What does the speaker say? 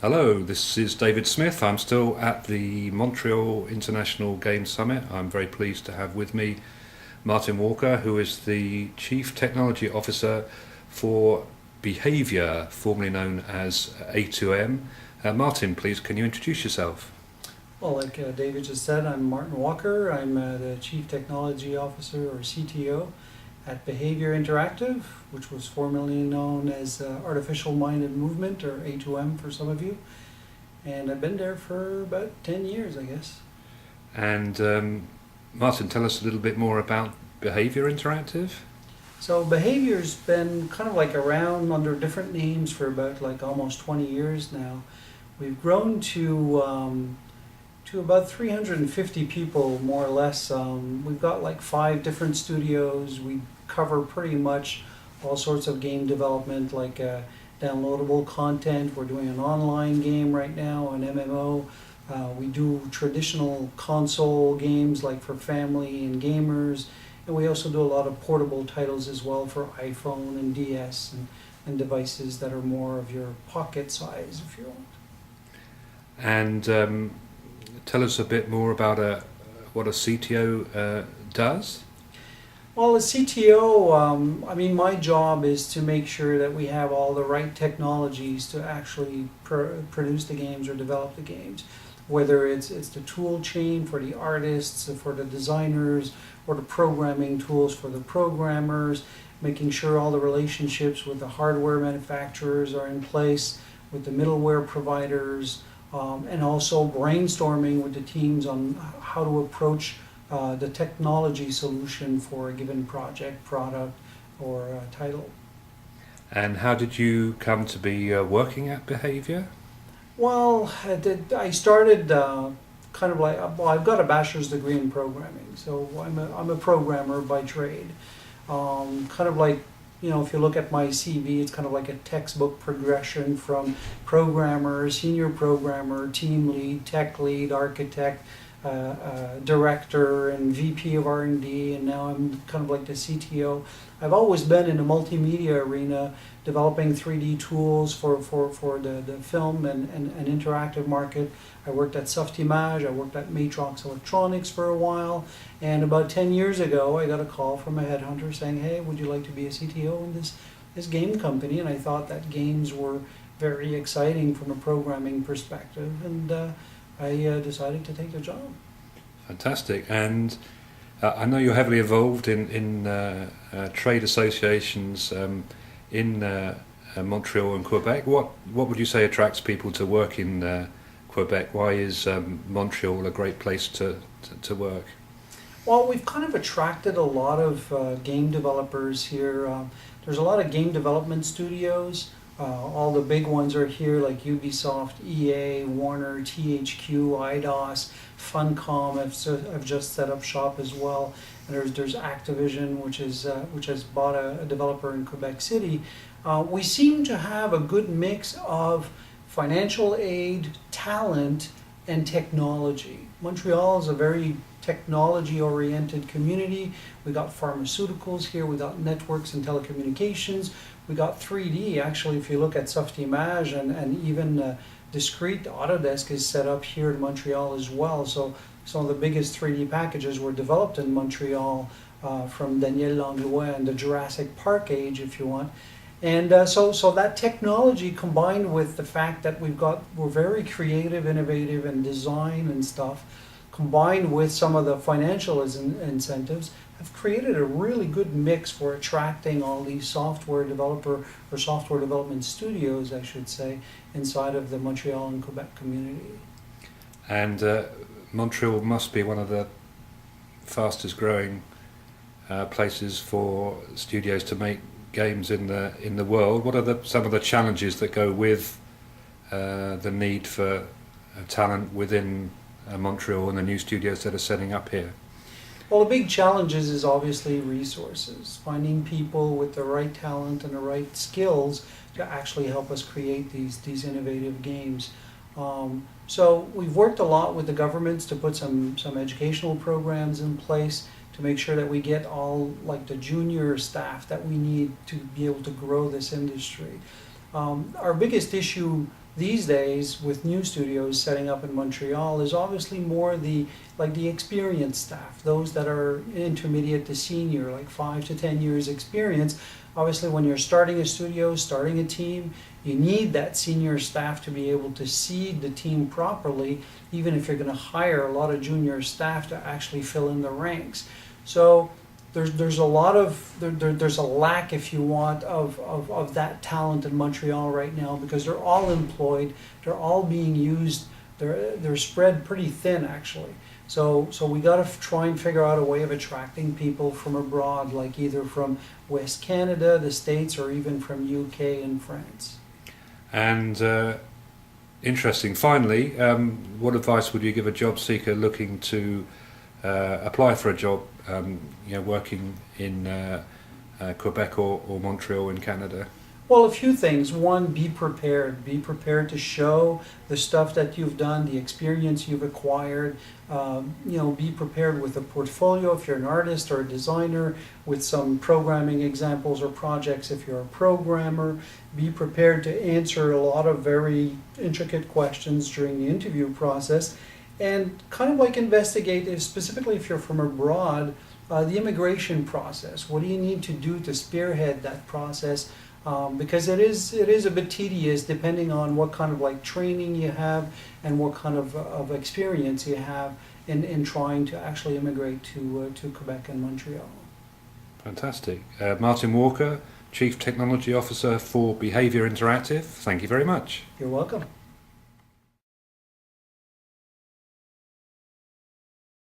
Hello, this is David Smith. I'm still at the Montreal International Games Summit. I'm very pleased to have with me Martin Walker, who is the Chief Technology Officer for Behaviour, formerly known as A2M. Martin, please, can you introduce yourself? Well, like David just said, I'm Martin Walker. I'm the Chief Technology Officer, or CTO, at Behaviour Interactive, which was formerly known as Artificial Minded Movement, or A2M for some of you. And I've been there for about 10 years, I guess. And Martin, tell us a little bit more about Behaviour Interactive. So Behaviour's been kind of like around under different names for about like almost 20 years now. We've grown to about 350 people, more or less. We've got like 5 different studios. We cover pretty much all sorts of game development, like downloadable content. We're doing an online game right now, an MMO. We do traditional console games like for family and gamers. And we also do a lot of portable titles as well for iPhone and DS and devices that are more of your pocket size, if you want. And tell us a bit more about what a CTO does. Well, as CTO, my job is to make sure that we have all the right technologies to actually produce the games or develop the games. Whether it's the tool chain for the artists, for the designers, or the programming tools for the programmers, making sure all the relationships with the hardware manufacturers are in place, with the middleware providers, and also brainstorming with the teams on how to approach the technology solution for a given project, product, or title. And how did you come to be working at Behaviour? Well, I started kind of like, well, I've got a bachelor's degree in programming, so I'm a programmer by trade. Kind of like, if you look at my CV, it's kind of like a textbook progression from programmer, senior programmer, team lead, tech lead, architect, director, and VP of R&D, and now I'm kind of like the CTO. I've always been in the multimedia arena, developing 3D tools for the film and interactive market. I worked at Softimage, I worked at Matrox Electronics for a while, and about 10 years ago I got a call from a headhunter saying, hey, would you like to be a CTO in this game company? And I thought that games were very exciting from a programming perspective, and I decided to take the job. Fantastic. And I know you're heavily involved in trade associations in Montreal and Quebec. What would you say attracts people to work in Quebec? Why is Montreal a great place to work? Well, we've kind of attracted a lot of game developers here. There's a lot of game development studios. All the big ones are here, like Ubisoft, EA, Warner, THQ, IDOS, Funcom have just set up shop as well. And there's Activision, which has bought a developer in Quebec City. We seem to have a good mix of financial aid, talent, and technology. Montreal is a very technology-oriented community. We got pharmaceuticals here, we got networks and telecommunications, we got 3D. Actually, if you look at Softimage and even Discrete, Autodesk is set up here in Montreal as well. So some of the biggest 3D packages were developed in Montreal from Daniel Langlois and the Jurassic Park age, if you want. And so that technology, combined with the fact that we're very creative, innovative, and design and stuff, combined with some of the financial incentives, have created a really good mix for attracting all these software development studios, I should say, inside of the Montreal and Quebec community. And Montreal must be one of the fastest growing places for studios to make games in the world. What are some of the challenges that go with the need for talent within Montreal and the new studios that are setting up here? Well, the big challenges is obviously resources, finding people with the right talent and the right skills to actually help us create these innovative games. So we've worked a lot with the governments to put some educational programs in place to make sure that we get all like the junior staff that we need to be able to grow this industry. Our biggest issue these days, with new studios setting up in Montreal, is obviously more the experienced staff, those that are intermediate to senior, like 5 to 10 years experience. Obviously, when you're starting a studio, starting a team, you need that senior staff to be able to seed the team properly, even if you're going to hire a lot of junior staff to actually fill in the ranks. So there's a lot of there's a lack, if you want, of that talent in Montreal right now, because they're all employed, they're all being used, they're spread pretty thin actually. So we got to try and figure out a way of attracting people from abroad, like either from West Canada, the States, or even from UK and France. And interesting. Finally, what advice would you give a job seeker looking to apply for a job, working in Quebec or Montreal in Canada? Well, a few things. One, be prepared. Be prepared to show the stuff that you've done, the experience you've acquired. Be prepared with a portfolio if you're an artist or a designer, with some programming examples or projects if you're a programmer. Be prepared to answer a lot of very intricate questions during the interview process. And kind of like investigate, specifically if you're from abroad, the immigration process. What do you need to do to spearhead that process? Because it is a bit tedious, depending on what kind of like training you have and what kind of experience you have in trying to actually immigrate to Quebec and Montreal. Fantastic. Martin Walker, Chief Technology Officer for Behaviour Interactive, thank you very much. You're welcome.